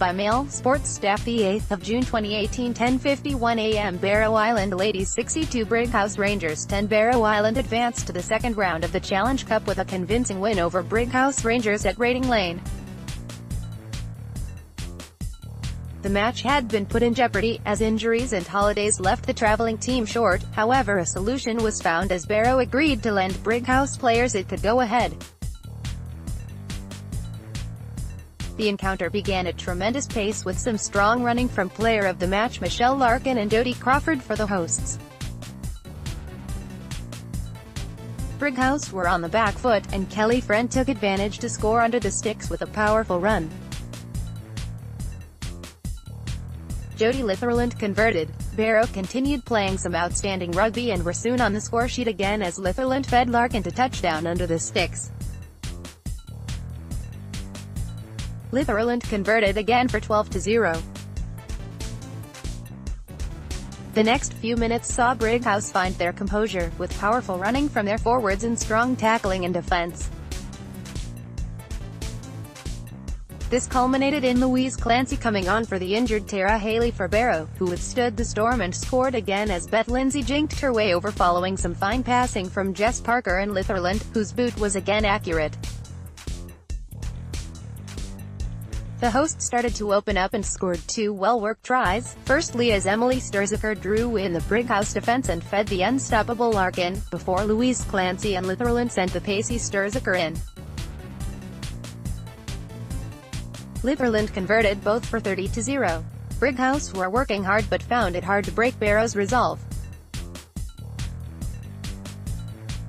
by Mail Sports Staff. The 8th of June 2018, 10:51 a.m. Barrow Island Ladies 62, Brighouse Rangers 10. Barrow Island advanced to the second round of the Challenge Cup with a convincing win over Brighouse Rangers at Rating Lane. The match had been put in jeopardy, as injuries and holidays left the traveling team short. However, a solution was found as Barrow agreed to lend Brighouse players it could go ahead. The encounter began at tremendous pace with some strong running from player of the match Michelle Larkin and Jodie Crawford for the hosts. Brighouse were on the back foot, and Kelly Friend took advantage to score under the sticks with a powerful run. Jodie Litherland converted. Barrow continued playing some outstanding rugby and were soon on the score sheet again as Litherland fed Larkin to touchdown under the sticks. Litherland converted again for 12-0. The next few minutes saw Brighouse find their composure, with powerful running from their forwards and strong tackling in defence. This culminated in Louise Clancy coming on for the injured Tara Haley for Barrow, who withstood the storm and scored again as Beth Lindsay jinked her way over following some fine passing from Jess Parker and Litherland, whose boot was again accurate. The hosts started to open up and scored two well-worked tries, firstly as Emily Sturzaker drew in the Brighouse defence and fed the unstoppable Larkin, before Louise Clancy and Litherland sent the pacey Sturzaker in. Litherland converted both for 30-0. Brighouse were working hard but found it hard to break Barrow's resolve.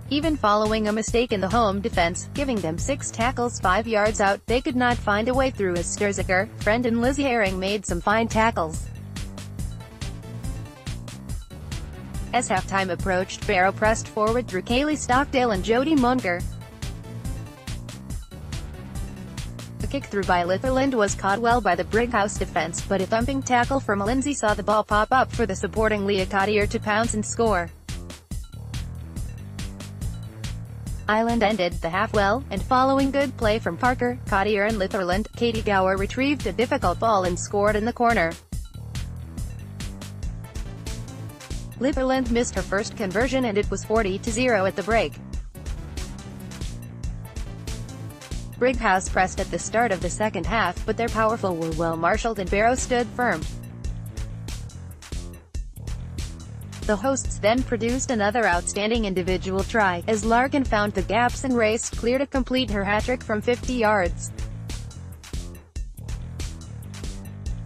Even following a mistake in the home defense, giving them 6 tackles 5 yards out, they could not find a way through as Sturzaker, Friend and Lizzie Herring made some fine tackles. As halftime approached, Barrow pressed forward through Kaylee Stockdale and Jodie Munger. A kick through by Litherland was caught well by the Brighouse defense, but a thumping tackle from Lindsay saw the ball pop up for the supporting Leah Cottier to pounce and score. Island ended the half well, and following good play from Parker, Cottier and Litherland, Katie Gower retrieved a difficult ball and scored in the corner. Litherland missed her first conversion and it was 40-0 at the break. Brighouse pressed at the start of the second half, but their powerful were well marshalled and Barrow stood firm. The hosts then produced another outstanding individual try, as Larkin found the gaps and raced clear to complete her hat-trick from 50 yards.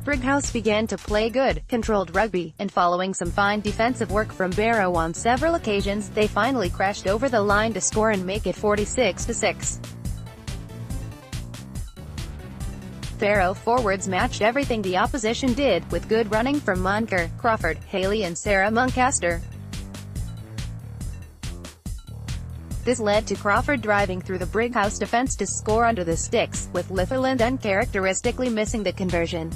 Brighouse began to play good, controlled rugby, and following some fine defensive work from Barrow on several occasions, they finally crashed over the line to score and make it 46-6. Barrow forwards matched everything the opposition did, with good running from Munger, Crawford, Haley and Sarah Muncaster. This led to Crawford driving through the Brighouse defence to score under the sticks, with Litherland uncharacteristically missing the conversion.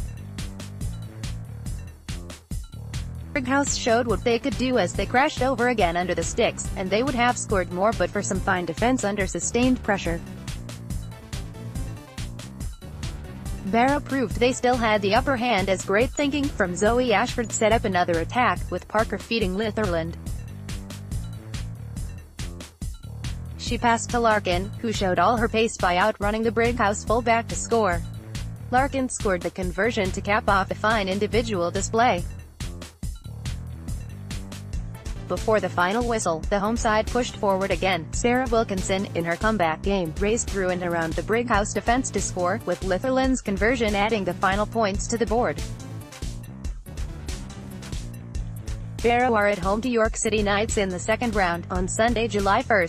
Brighouse showed what they could do as they crashed over again under the sticks, and they would have scored more but for some fine defence under sustained pressure. Barrow proved they still had the upper hand as great thinking from Zoe Ashford set up another attack, with Parker feeding Litherland. She passed to Larkin, who showed all her pace by outrunning the Brighouse fullback to score. Larkin scored the conversion to cap off a fine individual display. Before the final whistle, the home side pushed forward again. Sarah Wilkinson, in her comeback game, raced through and around the Brighouse defence to score, with Litherland's conversion adding the final points to the board. Barrow are at home to York City Knights in the second round, on Sunday, July 1.